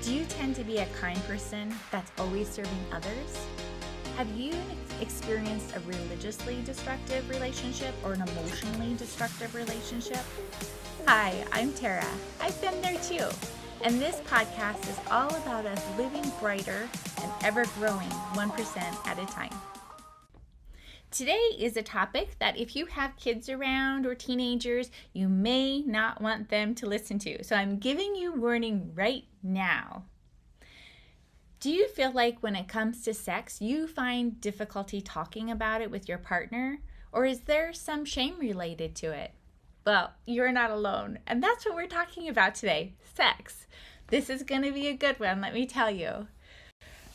Do you tend to be a kind person that's always serving others? Have you experienced a religiously destructive relationship or an emotionally destructive relationship? Hi, I'm Tara. I've been there too. And this podcast is all about us living brighter and ever growing 1% at a time. Today is a topic that if you have kids around or teenagers, you may not want them to listen to. So I'm giving you warning right now. Do you feel like when it comes to sex, you find difficulty talking about it with your partner? Or is there some shame related to it? Well, you're not alone. And that's what we're talking about today, sex. This is going to be a good one, let me tell you.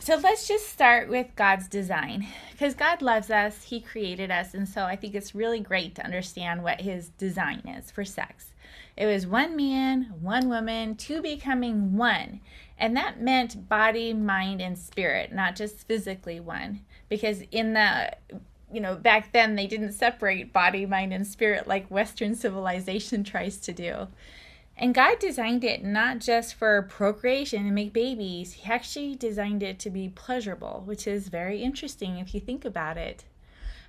So let's just start with God's design, because God loves us, He created us, and so I think it's really great to understand what His design is for sex. It was one man, one woman, two becoming one, and that meant body, mind, and spirit, not just physically one, because in the back then they didn't separate body, mind, and spirit like Western civilization tries to do. And God designed it not just for procreation and make babies. He actually designed it to be pleasurable, which is very interesting if you think about it.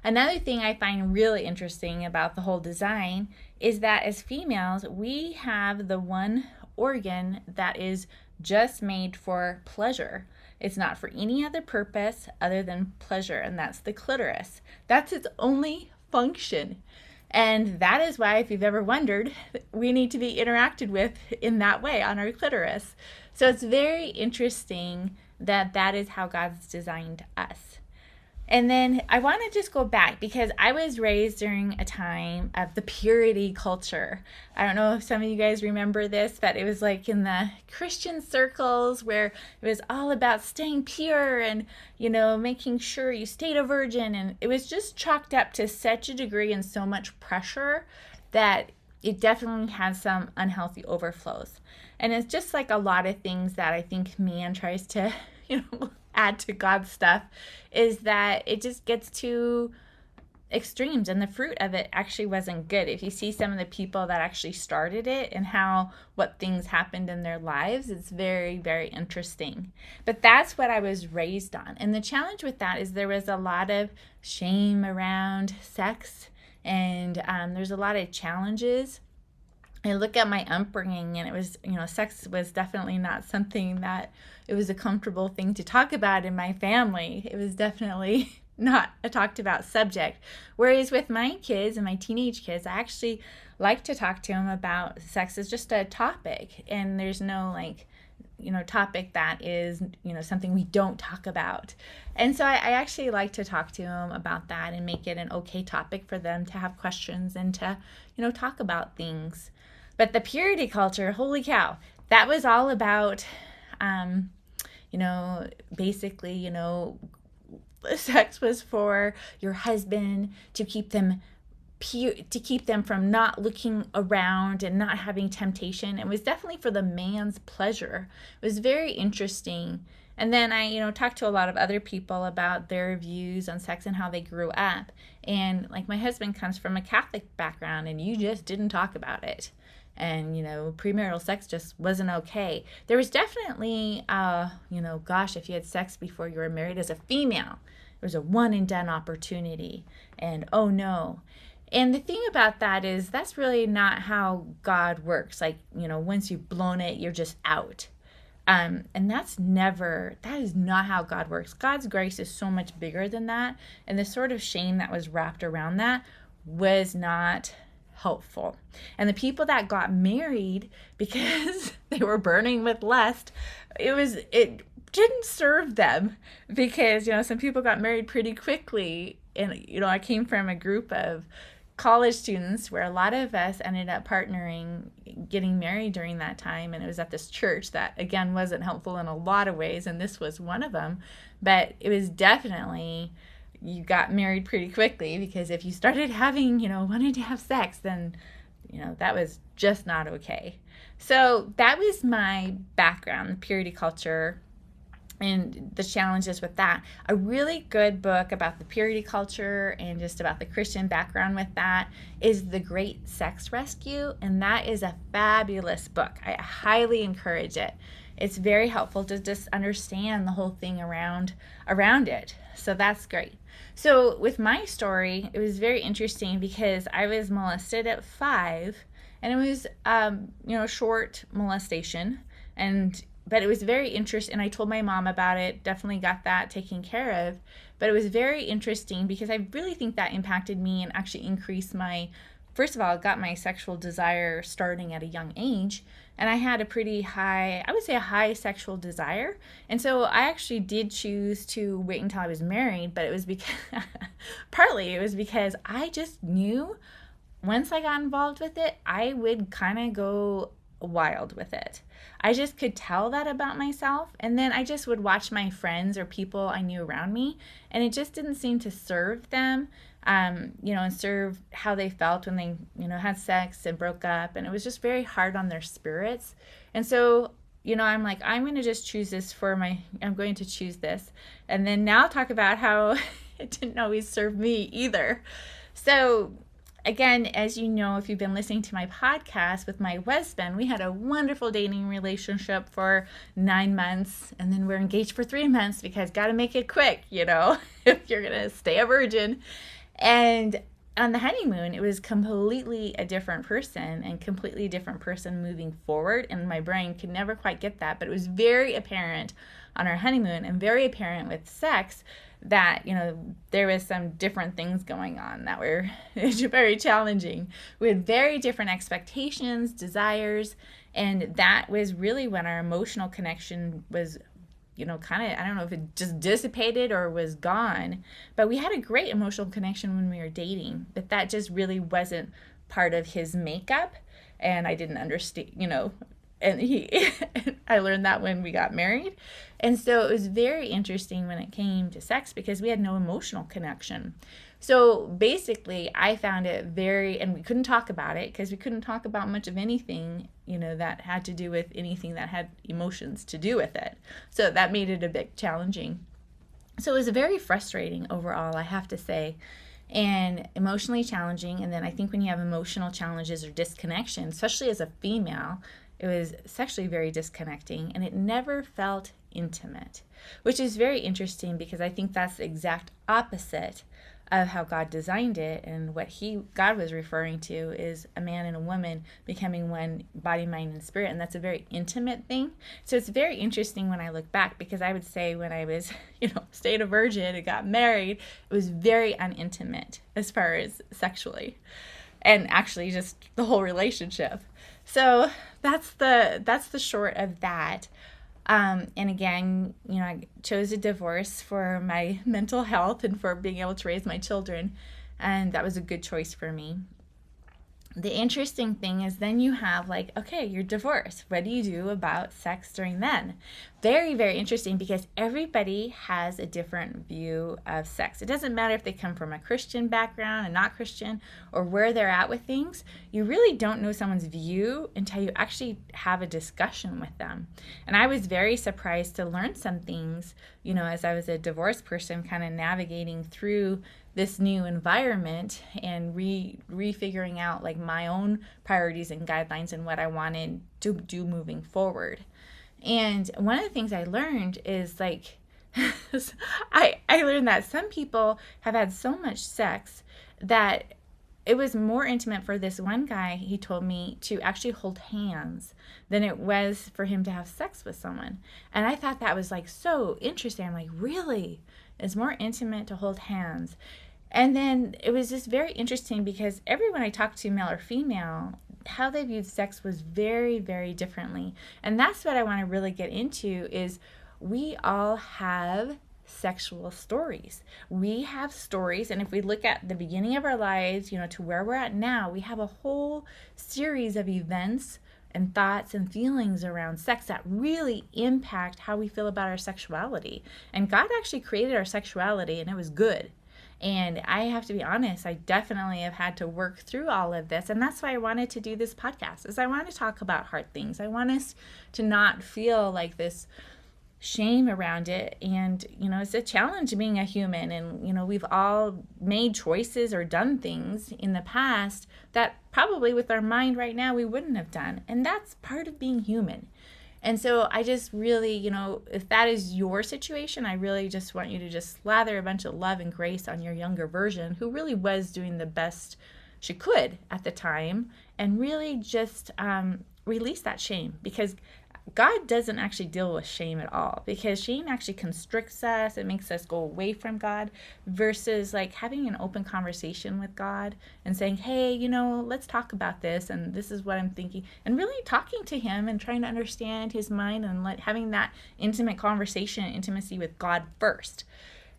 Another thing I find really interesting about the whole design is that as females, we have the one organ that is just made for pleasure. It's not for any other purpose other than pleasure, and that's the clitoris. That's its only function. And that is why, if you've ever wondered, we need to be interacted with in that way on our clitoris. So it's very interesting that that is how God's designed us. And then I want to just go back because I was raised during a time of the purity culture. I don't know if some of you guys remember this, but it was like in the Christian circles where it was all about staying pure and, making sure you stayed a virgin. And it was just chalked up to such a degree and so much pressure that it definitely has some unhealthy overflows. And it's just like a lot of things that I think man tries to, add to God's stuff, is that it just gets to extremes, and the fruit of it actually wasn't good. If you see some of the people that actually started it and what things happened in their lives, it's very, very interesting. But that's what I was raised on. And the challenge with that is there was a lot of shame around sex, and there's a lot of challenges. I look at my upbringing, and it was, sex was definitely not something that it was a comfortable thing to talk about in my family. It was definitely not a talked about subject. Whereas with my kids and my teenage kids, I actually like to talk to them about sex as just a topic. And there's no topic that is, something we don't talk about. And so I actually like to talk to them about that and make it an okay topic for them to have questions and to, talk about things. But the purity culture, holy cow, that was all about, basically, sex was for your husband to keep them pure, to keep them from not looking around and not having temptation. It was definitely for the man's pleasure. It was very interesting. And then I, talked to a lot of other people about their views on sex and how they grew up. And like my husband comes from a Catholic background, and you just didn't talk about it. And, premarital sex just wasn't okay. There was definitely, if you had sex before you were married as a female, it was a one and done opportunity. And oh no. And the thing about that is that's really not how God works. Like, once you've blown it, you're just out. And that is not how God works. God's grace is so much bigger than that. And the sort of shame that was wrapped around that was not helpful. And the people that got married because they were burning with lust, it didn't serve them, because some people got married pretty quickly. And I came from a group of college students where a lot of us ended up partnering, getting married during that time, and it was at this church that again wasn't helpful in a lot of ways, and this was one of them. But it was definitely, you got married pretty quickly, because if you started having, wanting to have sex, then, that was just not okay. So that was my background, the purity culture and the challenges with that. A really good book about the purity culture and just about the Christian background with that is The Great Sex Rescue, and that is a fabulous book. I highly encourage it. it's very helpful to just understand the whole thing around it. So that's great. So with my story, it was very interesting because I was molested at 5, and it was short molestation, but it was very interesting, and I told my mom about it, definitely got that taken care of. But it was very interesting because I really think that impacted me and actually increased first of all, it got my sexual desire starting at a young age. And I had a pretty high, I would say a high sexual desire. And so I actually did choose to wait until I was married, but it was because, partly it was because I just knew once I got involved with it, I would kind of go wild with it. I just could tell that about myself. And then I just would watch my friends or people I knew around me, and it just didn't seem to serve them, and serve how they felt when they, had sex and broke up. And it was just very hard on their spirits. And so, I'm like, I'm going to just choose this I'm going to choose this. And then now talk about how it didn't always serve me either. So again, as you know, if you've been listening to my podcast with my husband, we had a wonderful dating relationship for 9 months, and then we're engaged for 3 months because got to make it quick, if you're going to stay a virgin. And on the honeymoon, it was completely a different person and completely different person moving forward, and my brain could never quite get that, but it was very apparent on our honeymoon and very apparent with sex that, there was some different things going on that were very challenging. We had very different expectations, desires, and that was really when our emotional connection was, kind of, I don't know if it just dissipated or was gone, but we had a great emotional connection when we were dating, but that just really wasn't part of his makeup, and I didn't understand, and I learned that when we got married. And so it was very interesting when it came to sex because we had no emotional connection. So basically I found it and we couldn't talk about it because we couldn't talk about much of anything, that had to do with anything that had emotions to do with it. So that made it a bit challenging. So it was very frustrating overall, I have to say, and emotionally challenging. And then I think when you have emotional challenges or disconnection, especially as a female, it was sexually very disconnecting, and it never felt intimate, which is very interesting because I think that's the exact opposite of how God designed it. And what God was referring to is a man and a woman becoming one body, mind, and spirit. And that's a very intimate thing. So it's very interesting when I look back, because I would say when I was, stayed a virgin and got married, it was very unintimate as far as sexually, and actually just the whole relationship. So that's the short of that. And again, I chose a divorce for my mental health and for being able to raise my children. And that was a good choice for me. The interesting thing is then you have okay, you're divorced. What do you do about sex during then? Very, very interesting, because everybody has a different view of sex. It doesn't matter if they come from a Christian background and not Christian, or where they're at with things. You really don't know someone's view until you actually have a discussion with them. And I was very surprised to learn some things, as I was a divorced person kind of navigating through this new environment and refiguring out my own priorities and guidelines and what I wanted to do moving forward. And one of the things I learned is I learned that some people have had so much sex that it was more intimate for this one guy, he told me, to actually hold hands than it was for him to have sex with someone. And I thought that was so interesting. I'm like, really? It's more intimate to hold hands. And then it was just very interesting because everyone I talked to, male or female, how they viewed sex was very, very differently. And that's what I want to really get into is we all have sexual stories. We have stories, and if we look at the beginning of our lives, to where we're at now, we have a whole series of events and thoughts and feelings around sex that really impact how we feel about our sexuality. And God actually created our sexuality, and it was good. And I have to be honest, I definitely have had to work through all of this. And that's why I wanted to do this podcast, is I want to talk about hard things. I want us to not feel this shame around it. And, it's a challenge being a human. And, we've all made choices or done things in the past that probably with our mind right now we wouldn't have done. And that's part of being human. And so I just really, if that is your situation, I really just want you to just slather a bunch of love and grace on your younger version who really was doing the best she could at the time, and really just release that shame, because God doesn't actually deal with shame at all, because shame actually constricts us. It makes us go away from God, versus like having an open conversation with God and saying, hey, let's talk about this, and this is what I'm thinking, and really talking to him and trying to understand his mind, and having that intimate conversation, intimacy with God first.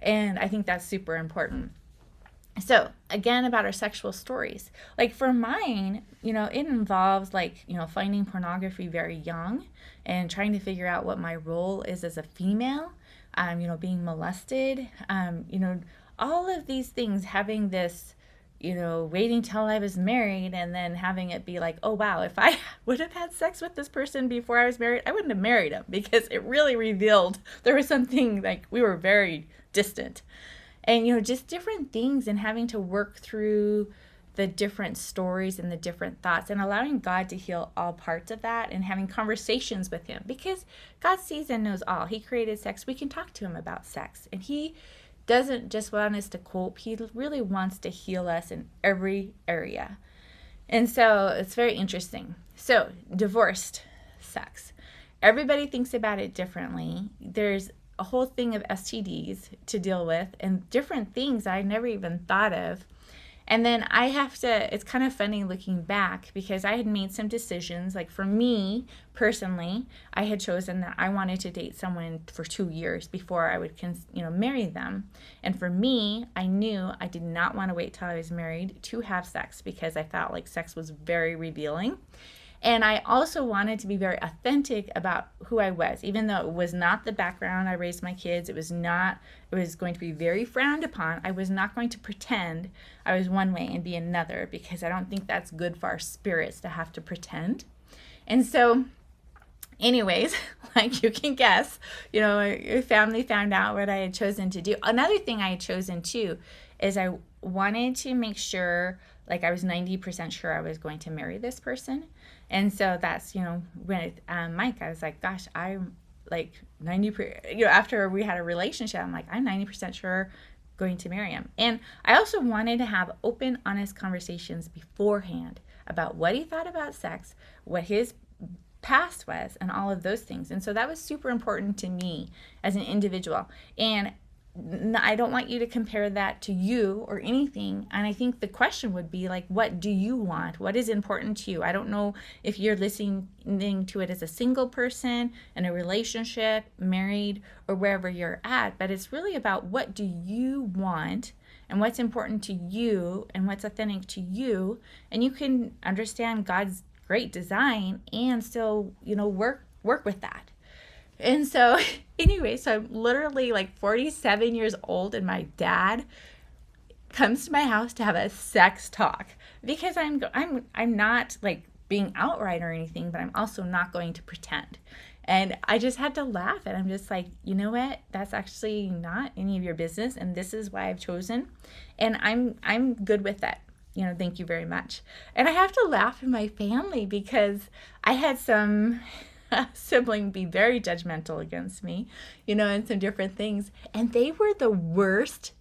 And I think that's super important. So again, about our sexual stories, like for mine, it involves finding pornography very young and trying to figure out what my role is as a female, being molested, all of these things, having this, waiting till I was married, and then having it be like, oh wow, if I would have had sex with this person before I was married, I wouldn't have married him, because it really revealed there was something, like we were very distant. And, just different things, and having to work through the different stories and the different thoughts, and allowing God to heal all parts of that, and having conversations with him, because God sees and knows all. He created sex. We can talk to him about sex, and he doesn't just want us to cope. He really wants to heal us in every area. And so it's very interesting. So divorced sex. Everybody thinks about it differently. There's a whole thing of STDs to deal with, and different things I never even thought of. And then it's kind of funny looking back, because I had made some decisions. Like for me personally, I had chosen that I wanted to date someone for 2 years before I would marry them. And for me, I knew I did not want to wait till I was married to have sex, because I felt like sex was very revealing. And I also wanted to be very authentic about who I was, even though it was not the background I raised my kids. It was going to be very frowned upon. I was not going to pretend I was one way and be another, because I don't think that's good for our spirits to have to pretend. And so anyways, like you can guess, your family found out what I had chosen to do. Another thing I had chosen too is I wanted to make sure, like I was 90% sure I was going to marry this person. And so that's, with Mike, I was like, gosh, I'm like 90%, after we had a relationship, I'm like, I'm 90% sure going to marry him. And I also wanted to have open, honest conversations beforehand about what he thought about sex, what his past was, and all of those things. And so that was super important to me as an individual. And I don't want you to compare that to you or anything. And I think the question would be like, what do you want? What is important to you? I don't know if you're listening to it as a single person, in a relationship, married, or wherever you're at, but it's really about what do you want, and what's important to you, and what's authentic to you. And you can understand God's great design and still, work with that. And so anyway, so I'm literally like 47 years old, and my dad comes to my house to have a sex talk, because I'm not like being outright or anything, but I'm also not going to pretend. And I just had to laugh, and I'm just like, you know what? That's actually not any of your business, and this is why I've chosen, and I'm good with that. Thank you very much. And I have to laugh in my family, because I had some sibling be very judgmental against me, and some different things. And they were the worst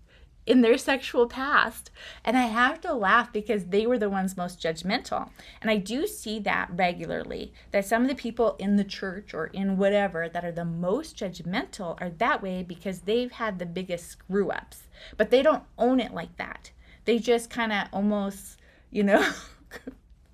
in their sexual past. And I have to laugh, because they were the ones most judgmental. And I do see that regularly, that some of the people in the church or in whatever that are the most judgmental are that way because they've had the biggest screw ups. But they don't own it like that. They just kind of almost,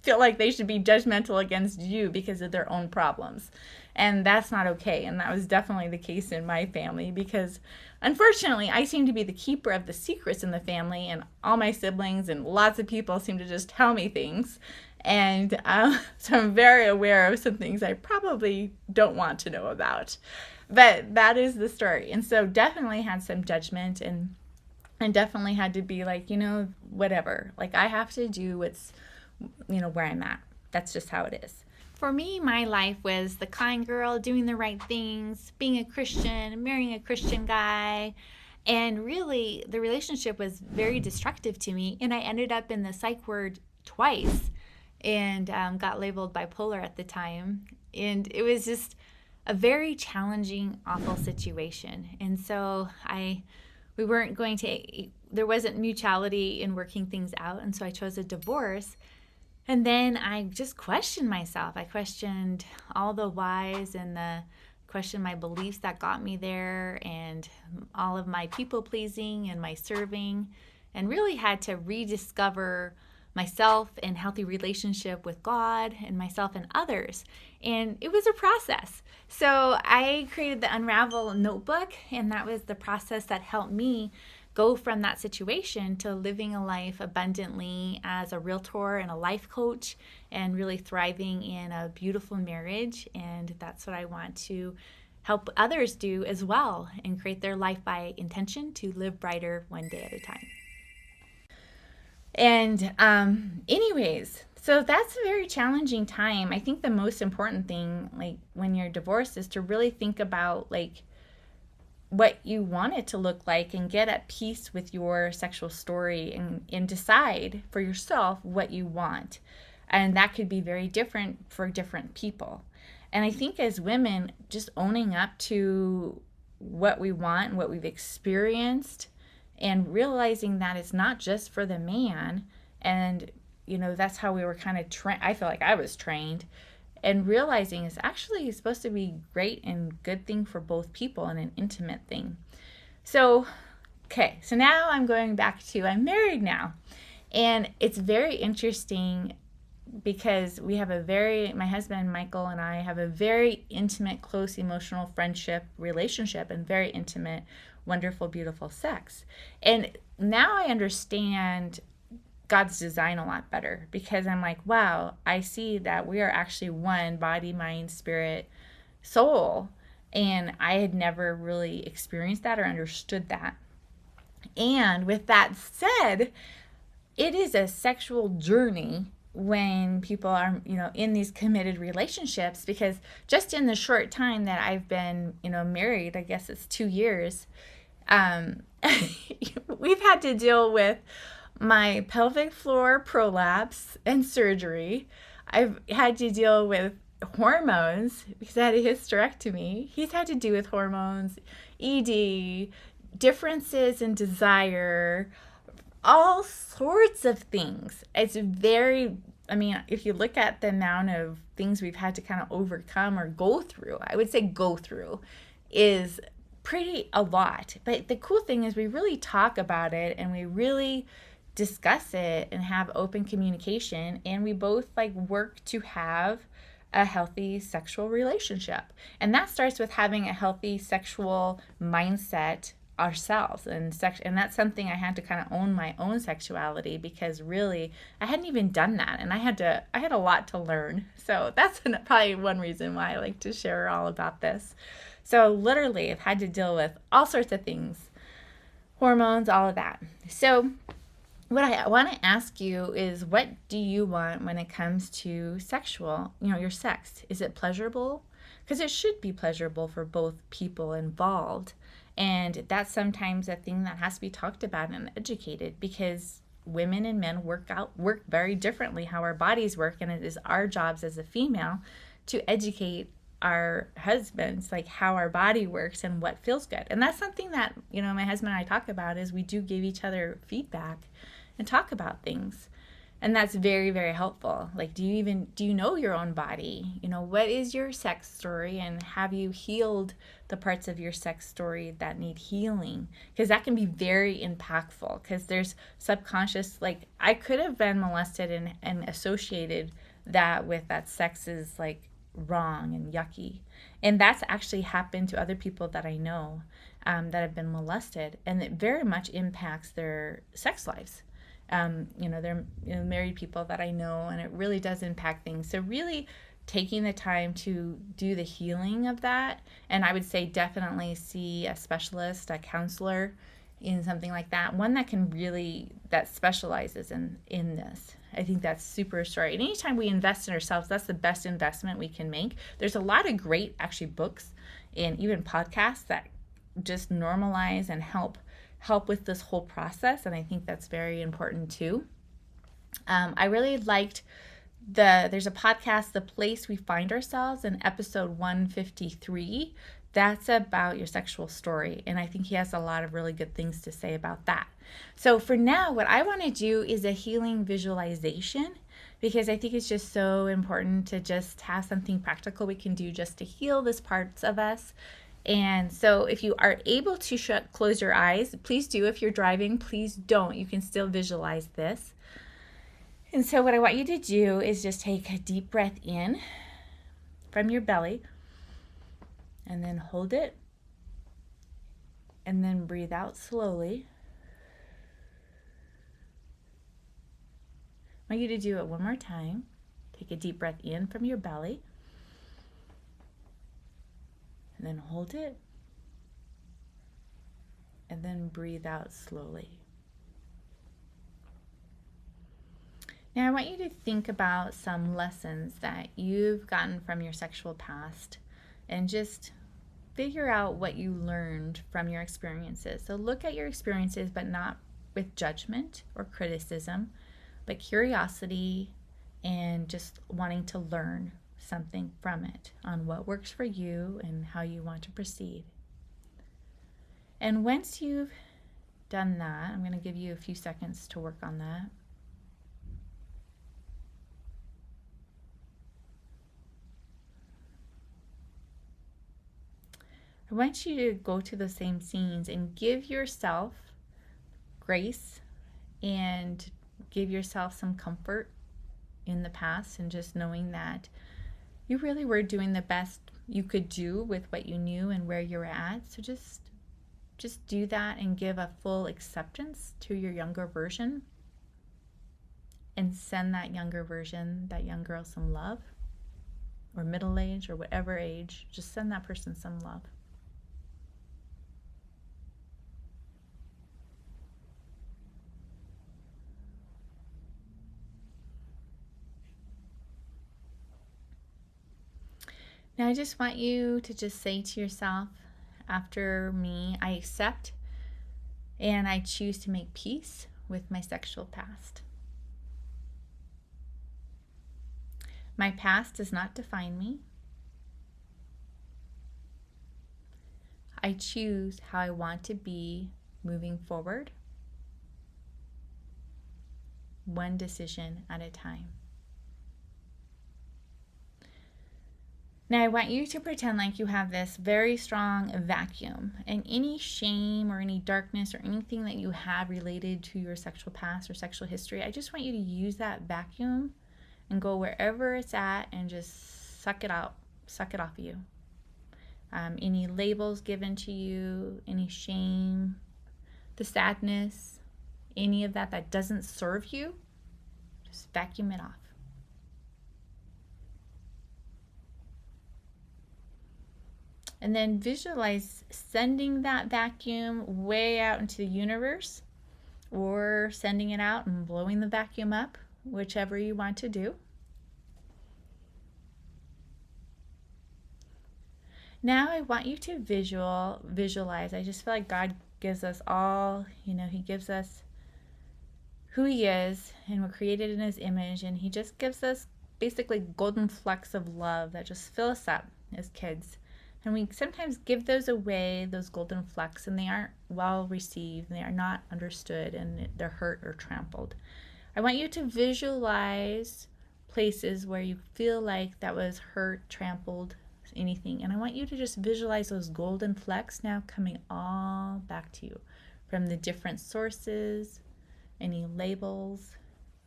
feel like they should be judgmental against you because of their own problems. And that's not okay. And that was definitely the case in my family, because unfortunately I seem to be the keeper of the secrets in the family, and all my siblings and lots of people seem to just tell me things. And so I'm very aware of some things I probably don't want to know about. But that is the story. And so definitely had some judgment, and definitely had to be like, whatever. Like I have to do what's where I'm at. That's just how it is. For me, my life was the kind girl doing the right things, being a Christian, marrying a Christian guy. And really, the relationship was very destructive to me. And I ended up in the psych ward twice, and got labeled bipolar at the time. And it was just, a very challenging, awful situation. And so we weren't going to, there wasn't mutuality in working things out. And so I chose a divorce. And then I just questioned myself. I questioned all the whys and questioned my beliefs that got me there, and all of my people pleasing and my serving, and really had to rediscover myself and healthy relationship with God and myself and others. And it was a process. So I created the Unravel notebook, and that was the process that helped me go from that situation to living a life abundantly as a realtor and a life coach, and really thriving in a beautiful marriage. And that's what I want to help others do as well, and create their life by intention to live brighter one day at a time. And anyways, so that's a very challenging time. I think the most important thing, like when you're divorced, is to really think about like what you want it to look like, and get at peace with your sexual story, and decide for yourself what you want. And that could be very different for different people. And I think as women, just owning up to what we want and what we've experienced, and realizing that it's not just for the man. And, that's how we were kind of trained. I feel like I was trained. And realizing it's actually supposed to be great and good thing for both people, and an intimate thing. So now I'm going back to, I'm married now. And it's very interesting because we have my husband Michael and I have a very intimate, close, emotional friendship relationship, and very intimate, wonderful, beautiful sex. And now I understand God's design a lot better, because I'm like, wow, I see that we are actually one body, mind, spirit, soul. And I had never really experienced that or understood that. And with that said, it is a sexual journey when people are, in these committed relationships, because just in the short time that I've been, married, I guess it's 2 years, we've had to deal with my pelvic floor prolapse and surgery. I've had to deal with hormones because I had a hysterectomy. He's had to do with hormones, ED, differences in desire, all sorts of things. It's if you look at the amount of things we've had to kind of overcome or go through, I would say go through is pretty a lot. But the cool thing is we really talk about it, and we really discuss it and have open communication, and we both work to have a healthy sexual relationship. And that starts with having a healthy sexual mindset ourselves, and that's something I had to kind of own my own sexuality, because really I hadn't even done that, and I had a lot to learn. So that's probably one reason why I like to share all about this. So literally I've had to deal with all sorts of things, hormones, all of that. So what I want to ask you is, what do you want when it comes to sexual, your sex? Is it pleasurable? Because it should be pleasurable for both people involved. And that's sometimes a thing that has to be talked about and educated, because women and men work very differently how our bodies work. And it is our jobs as a female to educate our husbands, how our body works and what feels good. And that's something that, my husband and I talk about, is we do give each other feedback and talk about things. And that's very, very helpful. Do you know your own body? What is your sex story, and have you healed the parts of your sex story that need healing? Because that can be very impactful, because there's subconscious, I could have been molested and associated that with that sex is wrong and yucky. And that's actually happened to other people that I know that have been molested, and it very much impacts their sex lives. They're married people that I know, and it really does impact things. So really taking the time to do the healing of that, and I would say definitely see a specialist, a counselor in something like that, one that specializes in this. I think that's super strong. And anytime we invest in ourselves, that's the best investment we can make. There's a lot of great actually books and even podcasts that just normalize and help with this whole process, and I think that's very important too. I really liked there's a podcast, The Place We Find Ourselves, in episode 153. That's about your sexual story. And I think he has a lot of really good things to say about that. So for now, what I want to do is a healing visualization, because I think it's just so important to just have something practical we can do just to heal these parts of us. And so if you are able to close your eyes, please do. If you're driving, please don't. You can still visualize this. And so what I want you to do is just take a deep breath in from your belly, and then hold it, and then breathe out slowly. I want you to do it one more time. Take a deep breath in from your belly, and then hold it, and then breathe out slowly. Now I want you to think about some lessons that you've gotten from your sexual past, and just figure out what you learned from your experiences. So look at your experiences, but not with judgment or criticism, but curiosity and just wanting to learn something from it on what works for you and how you want to proceed. And once you've done that, I'm going to give you a few seconds to work on that. I want you to go to the same scenes and give yourself grace and give yourself some comfort in the past, and just knowing that you really were doing the best you could do with what you knew and where you're at. So just do that and give a full acceptance to your younger version, and send that younger version, that young girl, some love, or middle age, or whatever age, just send that person some love. Now I just want you to just say to yourself after me, I accept and I choose to make peace with my sexual past. My past does not define me. I choose how I want to be moving forward, one decision at a time. Now I want you to pretend like you have this very strong vacuum, and any shame or any darkness or anything that you have related to your sexual past or sexual history, I just want you to use that vacuum and go wherever it's at and just suck it out, suck it off of you. Any labels given to you, any shame, the sadness, any of that doesn't serve you, just vacuum it off. And then visualize sending that vacuum way out into the universe, or sending it out and blowing the vacuum up, whichever you want to do. Now I want you to visualize. I just feel like God gives us all, He gives us who He is, and we're created in His image, and He just gives us basically golden flecks of love that just fill us up as kids. And we sometimes give those away, those golden flecks, and they aren't well received, and they are not understood, and they're hurt or trampled. I want you to visualize places where you feel like that was hurt, trampled, anything. And I want you to just visualize those golden flecks now coming all back to you from the different sources, any labels.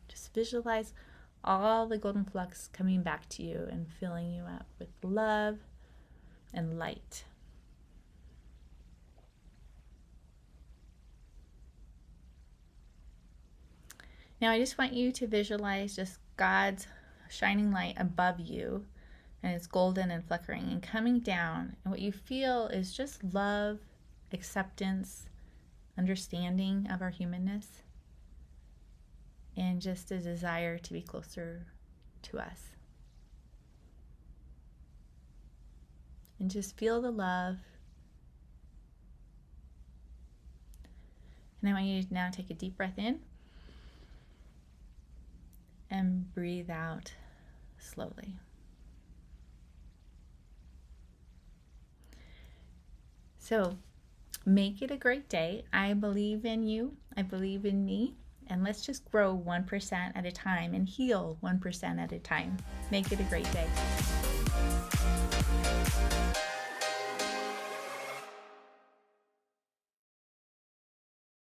Just visualize all the golden flecks coming back to you and filling you up with love and light. Now I just want you to visualize just God's shining light above you, and it's golden and flickering and coming down, and what you feel is just love, acceptance, understanding of our humanness, and just a desire to be closer to us. And just feel the love. And I want you to now take a deep breath in and breathe out slowly. So make it a great day. I believe in you. I believe in me. And let's just grow 1% at a time and heal 1% at a time. Make it a great day.